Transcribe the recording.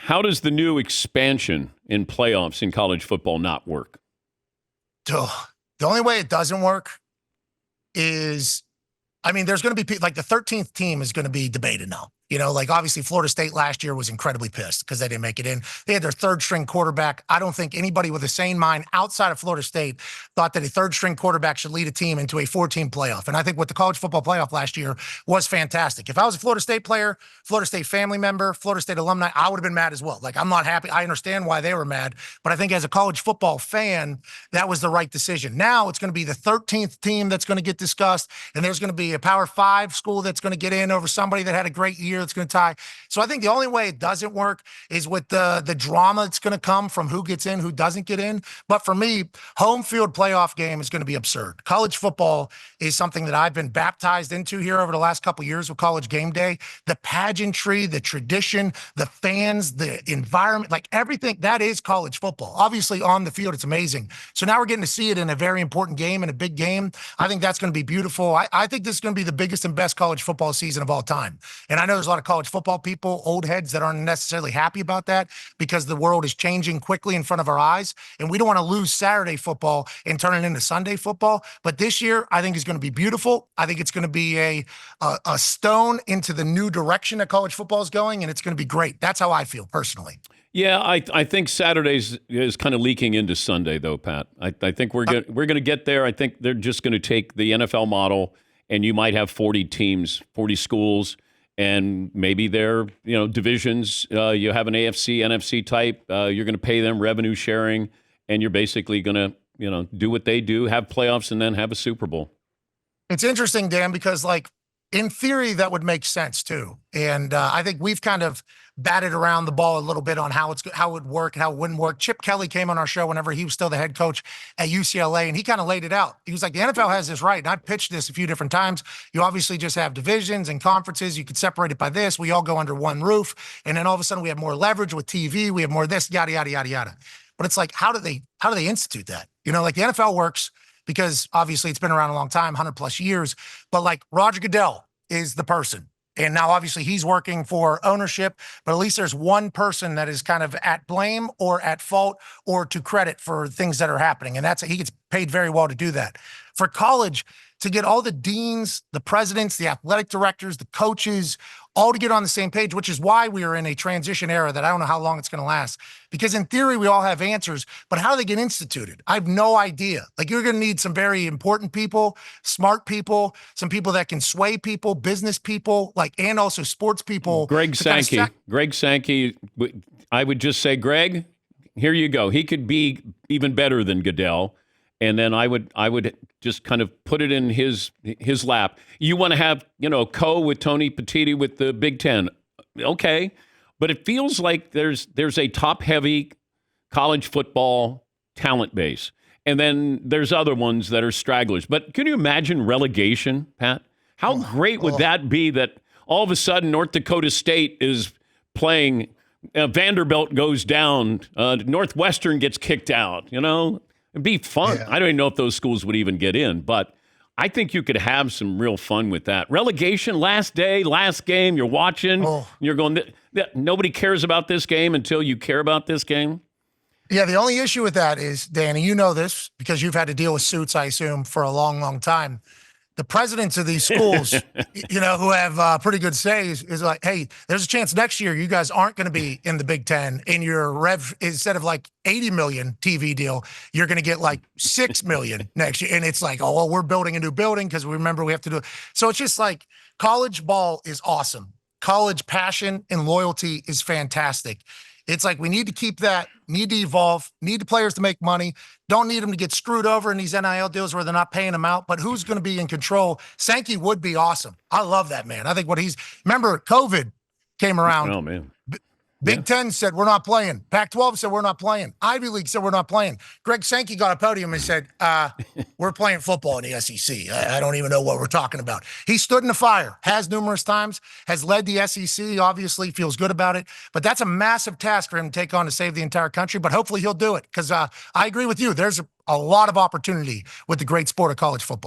How does the new expansion in playoffs in college football not work? The only way it doesn't work is, there's going to be like the 13th team is going to be debated now. Like obviously Florida State last year was incredibly pissed because they didn't make it in. They had their third string quarterback. I don't think anybody with a sane mind outside of Florida State thought that a third string quarterback should lead a team into a 4-team playoff. And I think what the college football playoff last year was fantastic. If I was a Florida State player, Florida State family member, Florida State alumni, I would have been mad as well. Like, I'm not happy. I understand why they were mad, but I think as a college football fan, that was the right decision. Now it's going to be the 13th team that's going to get discussed, and there's going to be a Power 5 school that's going to get in over somebody that had a great year that's going to tie. So I think the only way it doesn't work is with the drama that's going to come from who gets in, who doesn't get in. But for me, home field playoff game is going to be absurd. College football is something that I've been baptized into here over the last couple of years with College Game Day. The pageantry, the tradition, the fans, the environment, like everything, that is college football. Obviously on the field, it's amazing. So now we're getting to see it in a very important game, in a big game. I think that's going to be beautiful. I think this is going to be the biggest and best college football season of all time. And I know there's a lot of college football people, old heads, that aren't necessarily happy about that because the world is changing quickly in front of our eyes. And we don't want to lose Saturday football and turn it into Sunday football. But this year, I think it's going to be beautiful. I think it's going to be a stone into the new direction that college football is going, and it's going to be great. That's how I feel personally. Yeah, I think Saturdays is kind of leaking into Sunday, though, Pat. I think we're going to get there. I think they're just going to take the NFL model, and you might have 40 teams, 40 schools, and maybe they're divisions. You have an AFC, NFC type. You're going to pay them revenue sharing, and you're basically going to do what they do, have playoffs, and then have a Super Bowl. It's interesting, Dan, because in theory, that would make sense too. And I think we've kind of batted around the ball a little bit on how it would work and how it wouldn't work. Chip Kelly came on our show whenever he was still the head coach at UCLA, and he kind of laid it out. He was like, the NFL has this right. And I pitched this a few different times. You obviously just have divisions and conferences. You could separate it by this. We all go under one roof. And then all of a sudden we have more leverage with TV. We have more of this, yada, yada, yada, yada. But it's like, how do they institute that? Like the NFL works because obviously it's been around a long time, 100 plus years. But like Roger Goodell is the person. And now obviously he's working for ownership, but at least there's one person that is kind of at blame or at fault or to credit for things that are happening. And he gets paid very well to do that. For college, to get all the deans, the presidents, the athletic directors, the coaches, all to get on the same page, which is why we are in a transition era that I don't know how long it's going to last. Because in theory, we all have answers, but how do they get instituted? I have no idea. Like, you're going to need some very important people, smart people, some people that can sway people, business people, and also sports people. Greg Sankey, I would just say, Greg, here you go. He could be even better than Goodell. And then I would just kind of put it in his lap. You want to have, with Tony Petitti with the Big Ten. Okay. But it feels like there's a top-heavy college football talent base. And then there's other ones that are stragglers. But can you imagine relegation, Pat? How great would that be that all of a sudden North Dakota State is playing, Vanderbilt goes down, Northwestern gets kicked out, It'd be fun. Yeah. I don't even know if those schools would even get in, but I think you could have some real fun with that. Relegation, last day, last game, you're watching, you're going, nobody cares about this game until you care about this game. Yeah, the only issue with that is, Danny, you know this because you've had to deal with suits, I assume, for a long, long time. The presidents of these schools, who have pretty good says, is like, hey, there's a chance next year you guys aren't going to be in the Big Ten. In your rev, instead of 80 million TV deal, you're going to get 6 million next year. And it's like, oh, well, we're building a new building because we remember we have to do it. So it's just college ball is awesome. College passion and loyalty is fantastic. It's we need to keep that, need to evolve, need the players to make money, don't need them to get screwed over in these NIL deals where they're not paying them out, but who's going to be in control? Sankey would be awesome. I love that man. I think remember COVID came around. Oh, man. Big Ten said, we're not playing. Pac-12 said, we're not playing. Ivy League said, we're not playing. Greg Sankey got a podium and said, we're playing football in the SEC. I don't even know what we're talking about. He stood in the fire, has numerous times, has led the SEC, obviously feels good about it. But that's a massive task for him to take on to save the entire country. But hopefully he'll do it because I agree with you. There's a lot of opportunity with the great sport of college football.